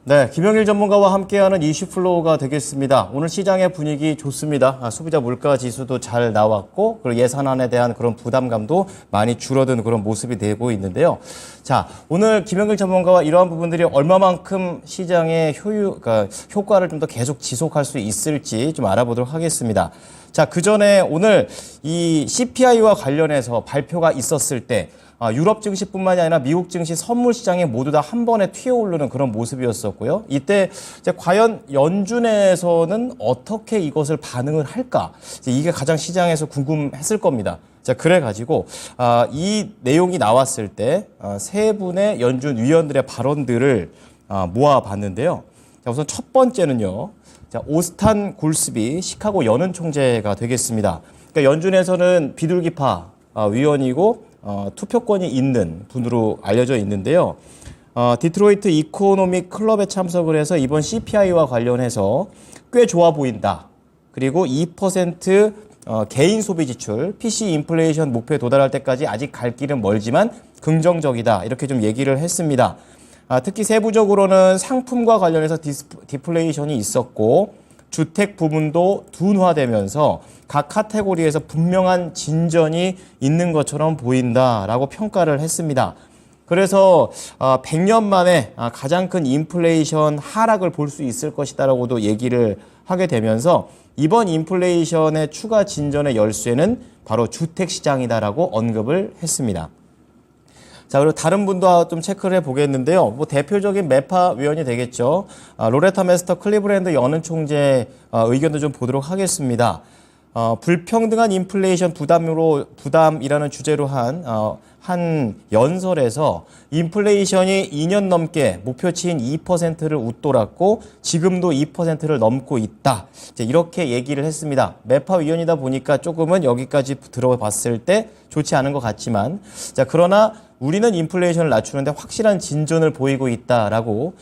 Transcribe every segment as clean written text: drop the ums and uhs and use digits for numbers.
네, 김영일 전문가와 함께하는 이슈 플로우가 되겠습니다. 오늘 시장의 분위기 좋습니다. 소비자 물가 지수도 잘 나왔고, 그리고 예산안에 대한 그런 부담감도 많이 줄어든 그런 모습이 되고 있는데요. 자, 오늘 김영일 전문가와 이러한 부분들이 얼마만큼 시장의 그러니까 효과를 좀 더 계속 지속할 수 있을지 좀 알아보도록 하겠습니다. 자, 그 전에 오늘 이 CPI와 관련해서 발표가 있었을 때 유럽 증시뿐만이 아니라 미국 증시 선물 시장이 모두 다 한 번에 튀어오르는 그런 모습이었었고요. 이때 이제 과연 연준에서는 어떻게 이것을 반응을 할까? 이게 가장 시장에서 궁금했을 겁니다. 자, 그래가지고 이 내용이 나왔을 때 세 분의 연준 위원들의 발언들을 모아봤는데요. 자, 우선 첫 번째는요. 자, 오스탄 골스비 시카고 연은 총재가 되겠습니다. 그러니까 연준에서는 비둘기파 위원이고 투표권이 있는 분으로 알려져 있는데요. 디트로이트 이코노믹 클럽에 참석을 해서 이번 CPI와 관련해서 꽤 좋아 보인다. 그리고 2% 개인 소비 지출, PC 인플레이션 목표에 도달할 때까지 아직 갈 길은 멀지만 긍정적이다. 이렇게 좀 얘기를 했습니다. 특히 세부적으로는 상품과 관련해서 디플레이션이 있었고 주택 부문도 둔화되면서 각 카테고리에서 분명한 진전이 있는 것처럼 보인다라고 평가를 했습니다. 그래서 100년 만에 가장 큰 인플레이션 하락을 볼 수 있을 것이다라고도 얘기를 하게 되면서 이번 인플레이션의 추가 진전의 열쇠는 바로 주택 시장이다라고 언급을 했습니다. 자, 그리고 다른 분도 좀 체크를 해보겠는데요. 뭐 대표적인 매파 위원이 되겠죠. 로레타 메스터 클리브랜드 연은 총재 의견도 좀 보도록 하겠습니다. 불평등한 인플레이션 부담이라는 주제로 한 연설에서 인플레이션이 2년 넘게 목표치인 2%를 웃돌았고 지금도 2%를 넘고 있다. 이렇게 얘기를 했습니다. 매파 위원이다 보니까 조금은 여기까지 들어봤을 때 좋지 않은 것 같지만 자, 그러나 우리는 인플레이션을 낮추는데 확실한 진전을 보이고 있다라고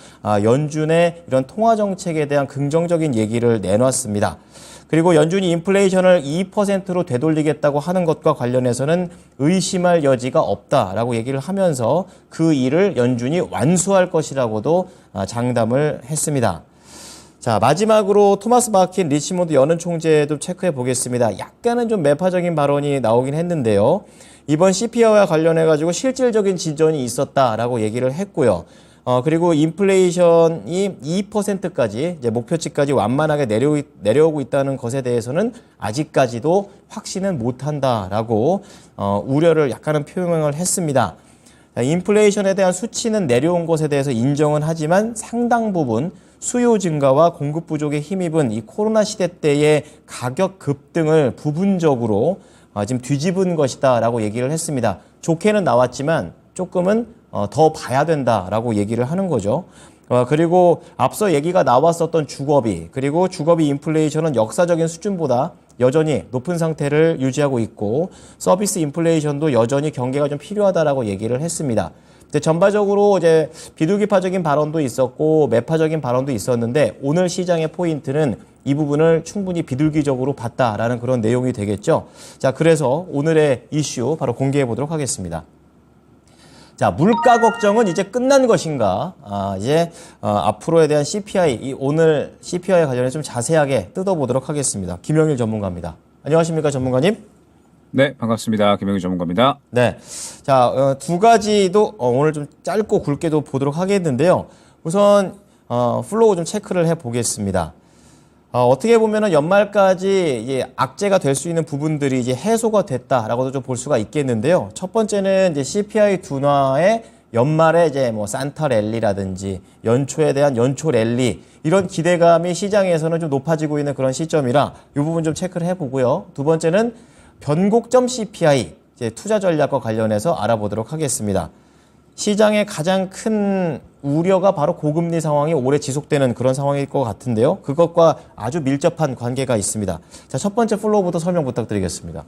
연준의 이런 통화 정책에 대한 긍정적인 얘기를 내놨습니다. 그리고 연준이 인플레이션을 2%로 되돌리겠다고 하는 것과 관련해서는 의심할 여지가 없다라고 얘기를 하면서 그 일을 연준이 완수할 것이라고도 장담을 했습니다. 자, 마지막으로 토마스 마킨 리치몬드 연은 총재도 체크해 보겠습니다. 약간은 좀 매파적인 발언이 나오긴 했는데요. 이번 CPI와 관련해가지고 실질적인 진전이 있었다라고 얘기를 했고요. 그리고 인플레이션이 2%까지 이제 목표치까지 완만하게 내려오고 있다는 것에 대해서는 아직까지도 확신은 못한다라고 우려를 약간은 표명을 했습니다. 인플레이션에 대한 수치는 내려온 것에 대해서 인정은 하지만 상당 부분 수요 증가와 공급 부족에 힘입은 이 코로나 시대 때의 가격 급등을 부분적으로 지금 뒤집은 것이다라고 얘기를 했습니다. 좋게는 나왔지만 조금은 더 봐야 된다라고 얘기를 하는 거죠. 그리고 앞서 얘기가 나왔었던 주거비, 그리고 주거비 인플레이션은 역사적인 수준보다 여전히 높은 상태를 유지하고 있고 서비스 인플레이션도 여전히 경계가 좀 필요하다라고 얘기를 했습니다. 근데 전반적으로 이제 비둘기파적인 발언도 있었고 매파적인 발언도 있었는데 오늘 시장의 포인트는 이 부분을 충분히 비둘기적으로 봤다라는 그런 내용이 되겠죠. 자, 그래서 오늘의 이슈 바로 공개해 보도록 하겠습니다. 자, 물가 걱정은 이제 끝난 것인가? 이제 앞으로에 대한 CPI, 오늘 CPI에 관련해 좀 자세하게 뜯어보도록 하겠습니다. 김영일 전문가입니다. 안녕하십니까, 전문가님? 네, 반갑습니다. 김영일 전문가입니다. 네, 자, 두 가지도 오늘 좀 짧고 굵게도 보도록 하겠는데요. 우선 플로우 좀 체크를 해보겠습니다. 어떻게 보면은 연말까지 악재가 될 수 있는 부분들이 이제 해소가 됐다라고도 좀 볼 수가 있겠는데요. 첫 번째는 이제 CPI 둔화의 연말에 이제 뭐 산타 랠리라든지 연초에 대한 연초 랠리 이런 기대감이 시장에서는 좀 높아지고 있는 그런 시점이라 이 부분 좀 체크를 해보고요. 두 번째는 변곡점 CPI 이제 투자 전략과 관련해서 알아보도록 하겠습니다. 시장의 가장 큰 우려가 바로 고금리 상황이 오래 지속되는 그런 상황일 것 같은데요. 그것과 아주 밀접한 관계가 있습니다. 자, 첫 번째 플로우부터 설명 부탁드리겠습니다.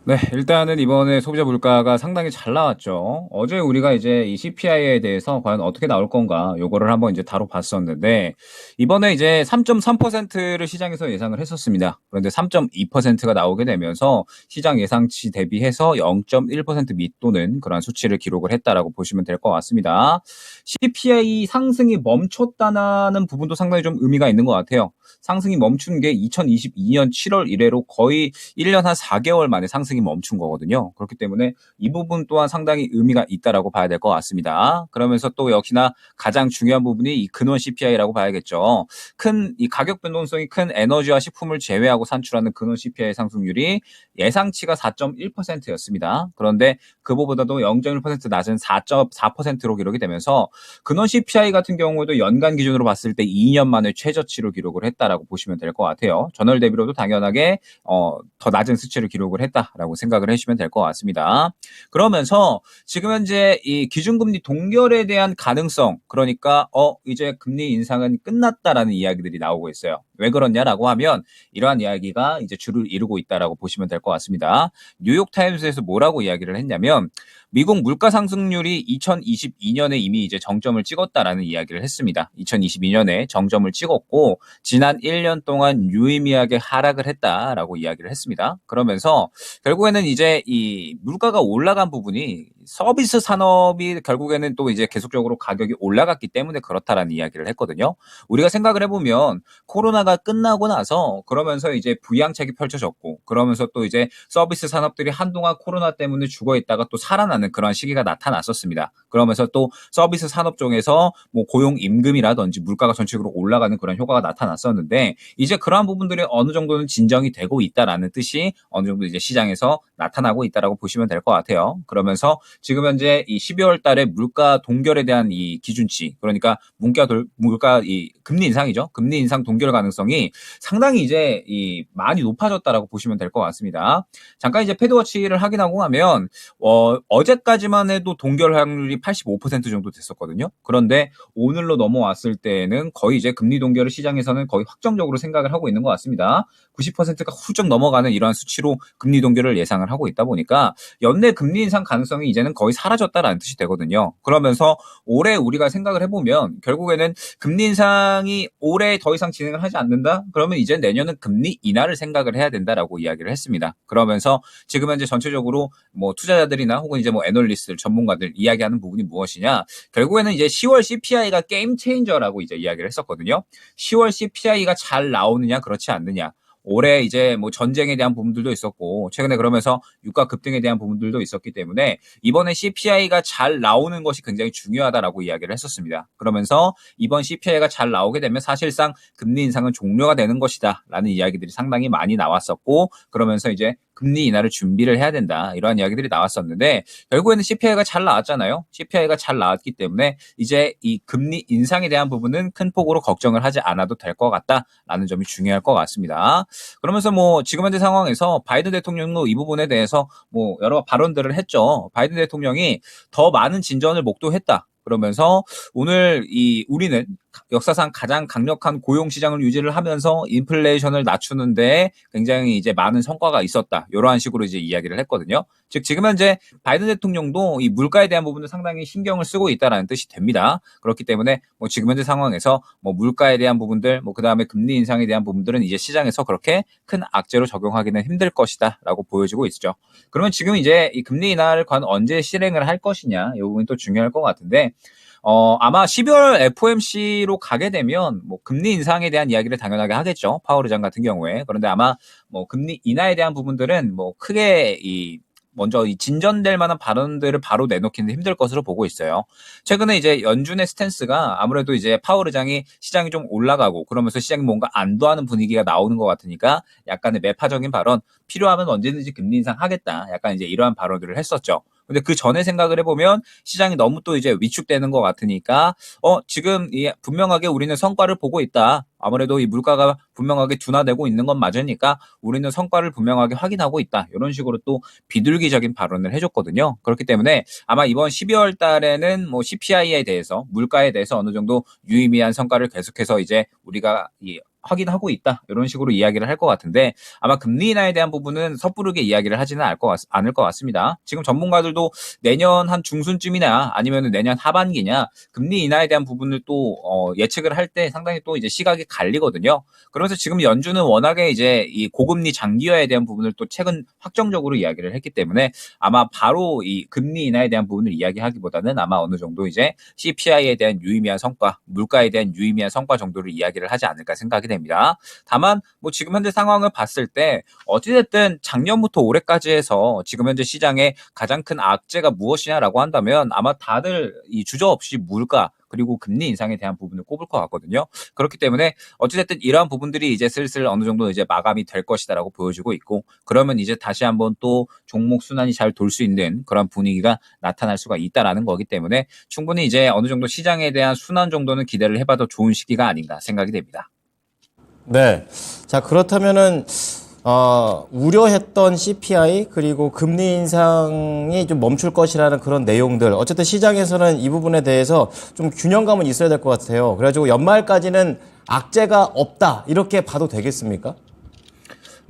네, 일단은 이번에 소비자 물가가 상당히 잘 나왔죠. 어제 우리가 이제 이 CPI에 대해서 과연 어떻게 나올 건가, 요거를 한번 이제 다뤄봤었는데, 이번에 이제 3.3%를 시장에서 예상을 했었습니다. 그런데 3.2%가 나오게 되면서 시장 예상치 대비해서 0.1% 밑도는 그런 수치를 기록을 했다라고 보시면 될 것 같습니다. CPI 상승이 멈췄다는 부분도 상당히 좀 의미가 있는 것 같아요. 상승이 멈춘 게 2022년 7월 이래로 거의 1년 한 4개월 만에 상승이 멈춘 거거든요. 그렇기 때문에 이 부분 또한 상당히 의미가 있다라고 봐야 될 것 같습니다. 그러면서 또 역시나 가장 중요한 부분이 이 근원 CPI라고 봐야겠죠. 큰 이 가격 변동성이 큰 에너지와 식품을 제외하고 산출하는 근원 CPI 상승률이 예상치가 4.1%였습니다. 그런데 그거보다도 0.1% 낮은 4.4%로 기록이 되면서 근원 CPI 같은 경우에도 연간 기준으로 봤을 때 2년 만에 최저치로 기록을 했다라고 보시면 될 것 같아요. 전월 대비로도 당연하게 더 낮은 수치를 기록을 했다라고 생각을 해주시면 될 것 같습니다. 그러면서 지금 현재 이 기준금리 동결에 대한 가능성, 그러니까 이제 금리 인상은 끝났다라는 이야기들이 나오고 있어요. 왜 그러냐라고 하면 이러한 이야기가 이제 주를 이루고 있다라고 보시면 될 것 같습니다. 뉴욕타임스에서 뭐라고 이야기를 했냐면 미국 물가 상승률이 2022년에 이미 이제 정점을 찍었다라는 이야기를 했습니다. 2022년에 정점을 찍었고 지난 1년 동안 유의미하게 하락을 했다라고 이야기를 했습니다. 그러면서 결국에는 이제 이 물가가 올라간 부분이 서비스 산업이 결국에는 또 이제 계속적으로 가격이 올라갔기 때문에 그렇다라는 이야기를 했거든요. 우리가 생각을 해보면 코로나가 끝나고 나서 그러면서 이제 부양책이 펼쳐졌고 그러면서 또 이제 서비스 산업들이 한동안 코로나 때문에 죽어 있다가 또 살아나는 그런 시기가 나타났었습니다. 그러면서 또 서비스 산업 쪽에서 뭐 고용 임금이라든지 물가가 전체적으로 올라가는 그런 효과가 나타났었는데 이제 그러한 부분들이 어느 정도는 진정이 되고 있다라는 뜻이 어느 정도 이제 시장에서 나타나고 있다라고 보시면 될 것 같아요. 그러면서 지금 현재 이 12월 달에 물가 동결에 대한 이 기준치, 그러니까 물가 이 금리 인상이죠. 금리 인상 동결 가능성이 상당히 이제 이 많이 높아졌다라고 보시면 될 것 같습니다. 잠깐 이제 패드워치를 확인하고 하면 어제까지만 해도 동결 확률이 85% 정도 됐었거든요. 그런데 오늘로 넘어왔을 때는 거의 이제 금리 동결을 시장에서는 거의 확정적으로 생각을 하고 있는 것 같습니다. 90%가 훌쩍 넘어가는 이러한 수치로 금리 동결을 예상을 하고 있다 보니까 연내 금리 인상 가능성이 이제는 거의 사라졌다라는 뜻이 되거든요. 그러면서 올해 우리가 생각을 해보면 결국에는 금리 인상이 올해 더 이상 진행을 하지 않는다? 그러면 이제 내년은 금리 인하를 생각을 해야 된다라고 이야기를 했습니다. 그러면서 지금 현재 전체적으로 뭐 투자자들이나 혹은 이제 뭐 애널리스트, 전문가들 이야기하는 부분이 무엇이냐? 결국에는 이제 10월 CPI가 게임 체인저라고 이제 이야기를 했었거든요. 10월 CPI가 잘 나오느냐, 그렇지 않느냐. 올해 이제 뭐 전쟁에 대한 부분들도 있었고 최근에 그러면서 유가 급등에 대한 부분들도 있었기 때문에 이번에 CPI가 잘 나오는 것이 굉장히 중요하다라고 이야기를 했었습니다. 그러면서 이번 CPI가 잘 나오게 되면 사실상 금리 인상은 종료가 되는 것이다라는 이야기들이 상당히 많이 나왔었고 그러면서 이제 금리 인하를 준비를 해야 된다 이러한 이야기들이 나왔었는데 결국에는 CPI가 잘 나왔잖아요. CPI가 잘 나왔기 때문에 이제 이 금리 인상에 대한 부분은 큰 폭으로 걱정을 하지 않아도 될 것 같다라는 점이 중요할 것 같습니다. 그러면서 뭐 지금 현재 상황에서 바이든 대통령도 이 부분에 대해서 뭐 여러 발언들을 했죠. 바이든 대통령이 더 많은 진전을 목도했다. 그러면서 오늘 우리는 역사상 가장 강력한 고용 시장을 유지를 하면서 인플레이션을 낮추는데 굉장히 이제 많은 성과가 있었다. 이러한 식으로 이제 이야기를 했거든요. 즉 지금 현재 바이든 대통령도 이 물가에 대한 부분을 상당히 신경을 쓰고 있다라는 뜻이 됩니다. 그렇기 때문에 뭐 지금 현재 상황에서 뭐 물가에 대한 부분들, 뭐 그다음에 금리 인상에 대한 부분들은 이제 시장에서 그렇게 큰 악재로 적용하기는 힘들 것이다라고 보여지고 있죠. 그러면 지금 이제 이 금리 인하를 과연 언제 실행을 할 것이냐, 이 부분이 또 중요할 것 같은데. 아마 12월 FOMC로 가게 되면 뭐 금리 인상에 대한 이야기를 당연하게 하겠죠. 파월 의장 같은 경우에. 그런데 아마 뭐 금리 인하에 대한 부분들은 뭐 크게 먼저 이 진전될 만한 발언들을 바로 내놓기는 힘들 것으로 보고 있어요. 최근에 이제 연준의 스탠스가 아무래도 이제 파월 의장이 시장이 좀 올라가고 그러면서 시장이 뭔가 안도하는 분위기가 나오는 것 같으니까 약간의 매파적인 발언, 필요하면 언제든지 금리 인상하겠다. 약간 이제 이러한 발언들을 했었죠. 근데 그 전에 생각을 해보면 시장이 너무 또 이제 위축되는 것 같으니까 지금 분명하게 우리는 성과를 보고 있다. 아무래도 이 물가가 분명하게 둔화되고 있는 건 맞으니까 우리는 성과를 분명하게 확인하고 있다. 이런 식으로 또 비둘기적인 발언을 해줬거든요. 그렇기 때문에 아마 이번 12월 달에는 뭐 CPI에 대해서 물가에 대해서 어느 정도 유의미한 성과를 계속해서 이제 우리가 확인하고 있다. 이런 식으로 이야기를 할 것 같은데 아마 금리 인하에 대한 부분은 섣부르게 이야기를 하지는 않을 것 같습니다. 지금 전문가들도 내년 한 중순쯤이나 아니면 내년 하반기냐 금리 인하에 대한 부분을 또 예측을 할 때 상당히 또 이제 시각이 갈리거든요. 그러면서 지금 연준은 워낙에 이제 이 고금리 장기화에 대한 부분을 또 최근 확정적으로 이야기를 했기 때문에 아마 바로 이 금리 인하에 대한 부분을 이야기하기보다는 아마 어느 정도 이제 CPI에 대한 유의미한 성과, 물가에 대한 유의미한 성과 정도를 이야기를 하지 않을까 생각이 됩니다. 다만 뭐 지금 현재 상황을 봤을 때 어찌됐든 작년부터 올해까지 해서 지금 현재 시장의 가장 큰 악재가 무엇이냐라고 한다면 아마 다들 이 주저없이 물가 그리고 금리 인상에 대한 부분을 꼽을 것 같거든요. 그렇기 때문에 어찌됐든 이러한 부분들이 이제 슬슬 어느 정도 이제 마감이 될 것이다라고 보여지고 있고 그러면 이제 다시 한번 또 종목 순환이 잘 돌 수 있는 그런 분위기가 나타날 수가 있다라는 거기 때문에 충분히 이제 어느 정도 시장에 대한 순환 정도는 기대를 해봐도 좋은 시기가 아닌가 생각이 됩니다. 네. 자, 그렇다면은 우려했던 CPI 그리고 금리 인상이 좀 멈출 것이라는 그런 내용들. 어쨌든 시장에서는 이 부분에 대해서 좀 균형감은 있어야 될 것 같아요. 그래가지고 연말까지는 악재가 없다. 이렇게 봐도 되겠습니까?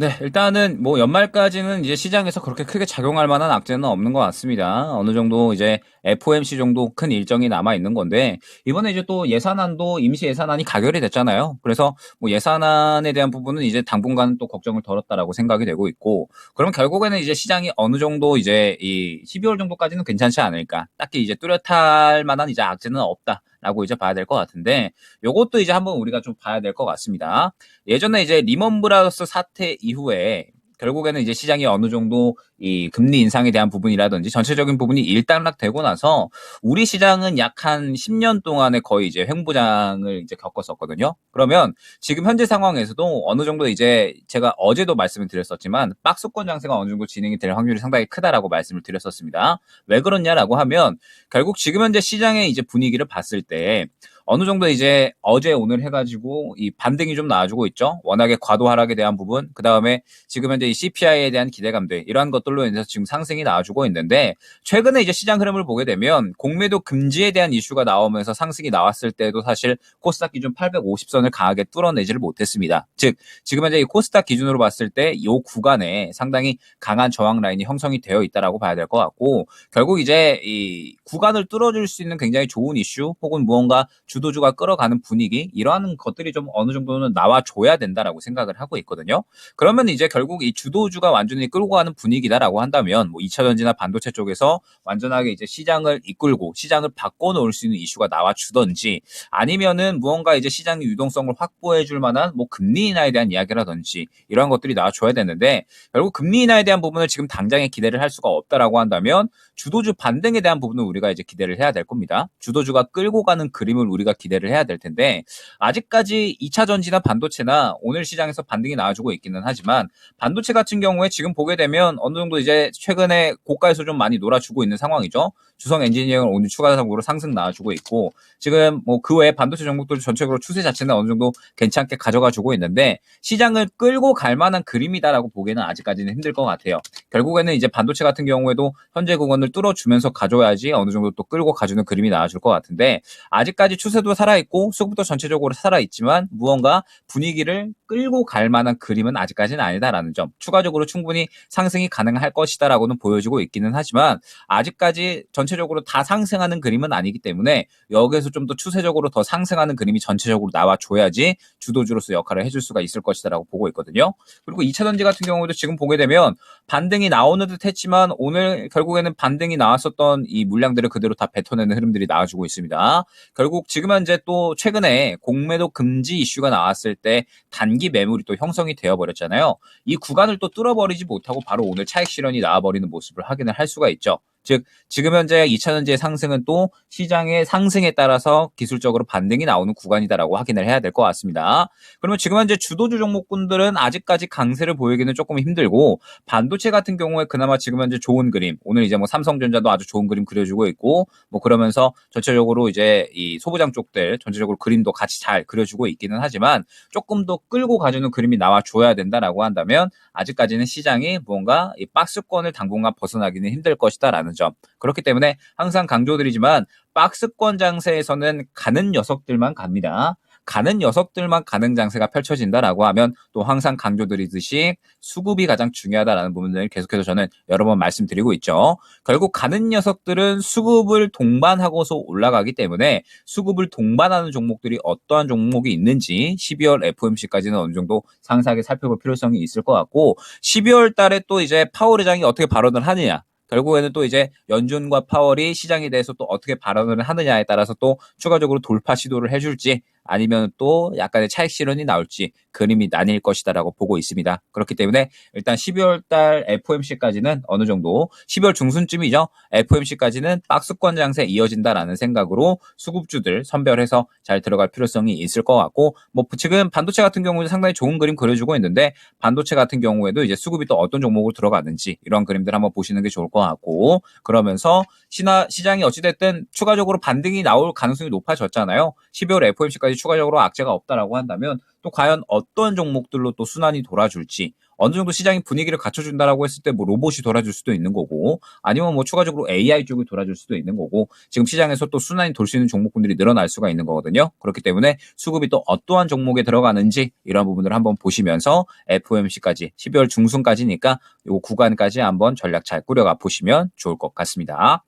네, 일단은 뭐 연말까지는 이제 시장에서 그렇게 크게 작용할 만한 악재는 없는 것 같습니다. 어느 정도 이제 FOMC 정도 큰 일정이 남아 있는 건데 이번에 이제 또 예산안도 임시 예산안이 가결이 됐잖아요. 그래서 뭐 예산안에 대한 부분은 이제 당분간 또 걱정을 덜었다라고 생각이 되고 있고 그럼 결국에는 이제 시장이 어느 정도 이제 이 12월 정도까지는 괜찮지 않을까. 딱히 이제 뚜렷할 만한 이제 악재는 없다. 라고 이제 봐야 될 것 같은데 요것도 이제 한번 우리가 좀 봐야 될 것 같습니다. 예전에 이제 리먼 브라더스 사태 이후에 결국에는 이제 시장이 어느 정도 이 금리 인상에 대한 부분이라든지 전체적인 부분이 일단락되고 나서 우리 시장은 약 한 10년 동안에 거의 이제 횡보장을 이제 겪었었거든요. 그러면 지금 현재 상황에서도 어느 정도 이제 제가 어제도 말씀을 드렸었지만 박스권 장세가 어느 정도 진행이 될 확률이 상당히 크다라고 말씀을 드렸었습니다. 왜 그렇냐라고 하면 결국 지금 현재 시장의 이제 분위기를 봤을 때 어느 정도 이제 어제 오늘 해가지고 이 반등이 좀 나와주고 있죠. 워낙에 과도 하락에 대한 부분, 그 다음에 지금 현재 이 CPI에 대한 기대감들 이러한 것들로 인해서 지금 상승이 나와주고 있는데 최근에 이제 시장 흐름을 보게 되면 공매도 금지에 대한 이슈가 나오면서 상승이 나왔을 때도 사실 코스닥 기준 850선을 강하게 뚫어내지를 못했습니다. 즉 지금 현재 이 코스닥 기준으로 봤을 때 이 구간에 상당히 강한 저항 라인이 형성이 되어 있다라고 봐야 될 것 같고 결국 이제 이 구간을 뚫어줄 수 있는 굉장히 좋은 이슈 혹은 무언가 주도주가 끌어가는 분위기 이러한 것들이 좀 어느 정도는 나와줘야 된다라고 생각을 하고 있거든요. 그러면 이제 결국 이 주도주가 완전히 끌고 가는 분위기다라고 한다면 뭐 2차전지나 반도체 쪽에서 완전하게 이제 시장을 이끌고 시장을 바꿔놓을 수 있는 이슈가 나와주든지 아니면은 무언가 이제 시장의 유동성을 확보해줄 만한 뭐 금리 인하에 대한 이야기라든지 이러한 것들이 나와줘야 되는데 결국 금리 인하에 대한 부분을 지금 당장에 기대를 할 수가 없다라고 한다면 주도주 반등에 대한 부분은 우리가 이제 기대를 해야 될 겁니다. 주도주가 끌고 가는 그림을 우리가 기대를 해야 될 텐데 아직까지 2차 전지나 반도체나 오늘 시장에서 반등이 나와주고 있기는 하지만 반도체 같은 경우에 지금 보게 되면 어느 정도 이제 최근에 고가에서 좀 많이 놀아주고 있는 상황이죠. 주성 엔지니어링 오늘 추가적으로 상승 나와주고 있고 지금 뭐 그 외에 반도체 종목들 전체적으로 추세 자체는 어느 정도 괜찮게 가져가주고 있는데 시장을 끌고 갈 만한 그림이다라고 보기에는 아직까지는 힘들 것 같아요. 결국에는 이제 반도체 같은 경우에도 현재 구간을 뚫어주면서 가져야지 어느 정도 또 끌고 가주는 그림이 나와줄 것 같은데 아직까지 추세도 살아있고 수급도 전체적으로 살아있지만 무언가 분위기를 끌고 갈 만한 그림은 아직까지는 아니다라는 점 추가적으로 충분히 상승이 가능할 것이다라고는 보여지고 있기는 하지만 아직까지 전체적으로 다 상승하는 그림은 아니기 때문에 여기에서 좀 더 추세적으로 더 상승하는 그림이 전체적으로 나와줘야지 주도주로서 역할을 해줄 수가 있을 것이다라고 보고 있거든요. 그리고 2차 전지 같은 경우도 지금 보게 되면 반등이 나오는 듯 했지만 오늘 결국에는 반등이 나왔었던 이 물량들을 그대로 다 뱉어내는 흐름들이 나와주고 있습니다. 결국 지금 현재 또 최근에 공매도 금지 이슈가 나왔을 때 단기 매물이 또 형성이 되어버렸잖아요. 이 구간을 또 뚫어버리지 못하고 바로 오늘 차익 실현이 나와버리는 모습을 확인을 할 수가 있죠. 즉 지금 현재 2차전지의 상승은 또 시장의 상승에 따라서 기술적으로 반등이 나오는 구간이다라고 확인을 해야 될 것 같습니다. 그러면 지금 현재 주도주 종목군들은 아직까지 강세를 보이기는 조금 힘들고 반도체 같은 경우에 그나마 지금 현재 좋은 그림 오늘 이제 뭐 삼성전자도 아주 좋은 그림 그려주고 있고 뭐 그러면서 전체적으로 이제 이 소부장 쪽들 전체적으로 그림도 같이 잘 그려주고 있기는 하지만 조금 더 끌고 가주는 그림이 나와줘야 된다라고 한다면 아직까지는 시장이 뭔가 이 박스권을 당분간 벗어나기는 힘들 것이다라는 점. 그렇기 때문에 항상 강조드리지만 박스권 장세에서는 가는 녀석들만 갑니다. 가는 녀석들만 가는 장세가 펼쳐진다라고 하면 또 항상 강조드리듯이 수급이 가장 중요하다라는 부분을 계속해서 저는 여러 번 말씀드리고 있죠. 결국 가는 녀석들은 수급을 동반하고서 올라가기 때문에 수급을 동반하는 종목들이 어떠한 종목이 있는지 12월 FOMC까지는 어느 정도 상세하게 살펴볼 필요성이 있을 것 같고 12월 달에 또 이제 파월 의장이 어떻게 발언을 하느냐 결국에는 또 이제 연준과 파월이 시장에 대해서 또 어떻게 발언을 하느냐에 따라서 또 추가적으로 돌파 시도를 해줄지 아니면 또 약간의 차익 실현이 나올지 그림이 나뉠 것이다라고 보고 있습니다. 그렇기 때문에 일단 12월 달 FOMC까지는 어느 정도 12월 중순쯤이죠. FOMC까지는 박스권 장세 이어진다라는 생각으로 수급주들 선별해서 잘 들어갈 필요성이 있을 것 같고 뭐 지금 반도체 같은 경우는 상당히 좋은 그림 그려주고 있는데 반도체 같은 경우에도 이제 수급이 또 어떤 종목으로 들어가는지 이런 그림들 한번 보시는 게 좋을 것 같고 그러면서 시장이 어찌됐든 추가적으로 반등이 나올 가능성이 높아졌잖아요. 12월 FOMC까지 추가적으로 악재가 없다라고 한다면 또 과연 어떤 종목들로 또 순환이 돌아줄지 어느 정도 시장이 분위기를 갖춰준다라고 했을 때 뭐 로봇이 돌아줄 수도 있는 거고 아니면 뭐 추가적으로 AI 쪽이 돌아줄 수도 있는 거고 지금 시장에서 또 순환이 돌 수 있는 종목군들이 늘어날 수가 있는 거거든요. 그렇기 때문에 수급이 또 어떠한 종목에 들어가는지 이런 부분들을 한번 보시면서 FOMC까지 12월 중순까지니까 이 구간까지 한번 전략 잘 꾸려가 보시면 좋을 것 같습니다.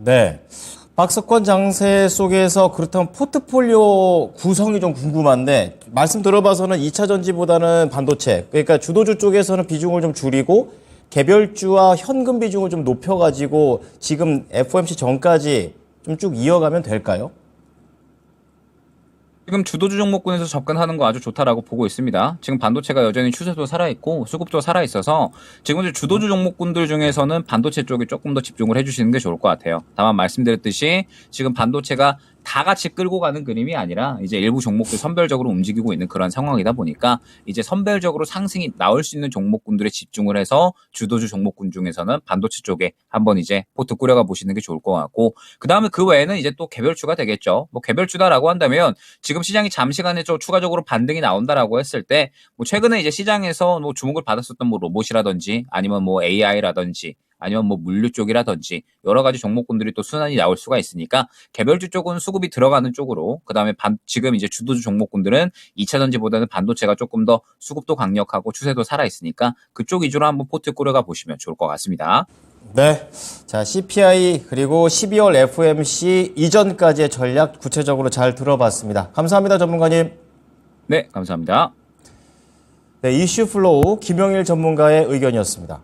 네. 박스권 장세 속에서 그렇다면 포트폴리오 구성이 좀 궁금한데 말씀 들어봐서는 2차 전지보다는 반도체 그러니까 주도주 쪽에서는 비중을 좀 줄이고 개별주와 현금 비중을 좀 높여가지고 지금 FOMC 전까지 좀 쭉 이어가면 될까요? 지금 주도주 종목군에서 접근하는 거 아주 좋다라고 보고 있습니다. 지금 반도체가 여전히 추세도 살아있고 수급도 살아있어서 지금 이제 주도주 종목군들 중에서는 반도체 쪽에 조금 더 집중을 해주시는 게 좋을 것 같아요. 다만 말씀드렸듯이 지금 반도체가 다 같이 끌고 가는 그림이 아니라 이제 일부 종목들 선별적으로 움직이고 있는 그런 상황이다 보니까 이제 선별적으로 상승이 나올 수 있는 종목군들에 집중을 해서 주도주 종목군 중에서는 반도체 쪽에 한번 이제 포트 꾸려가 보시는 게 좋을 것 같고 그 다음에 그 외에는 이제 또 개별주가 되겠죠. 뭐 개별주다라고 한다면 지금 시장이 잠시간에 좀 추가적으로 반등이 나온다라고 했을 때 뭐 최근에 이제 시장에서 뭐 주목을 받았었던 뭐 로봇이라든지 아니면 뭐 AI라든지 아니면 뭐 물류 쪽이라든지 여러 가지 종목군들이 또 순환이 나올 수가 있으니까 개별주 쪽은 수급이 들어가는 쪽으로 그다음에 지금 이제 주도주 종목군들은 2차 전지보다는 반도체가 조금 더 수급도 강력하고 추세도 살아 있으니까 그쪽 위주로 한번 포트 꾸려가 보시면 좋을 것 같습니다. 네. 자, CPI 그리고 12월 FOMC 이전까지의 전략 구체적으로 잘 들어봤습니다. 감사합니다, 전문가님. 네, 감사합니다. 네, 이슈 플로우 김영일 전문가의 의견이었습니다.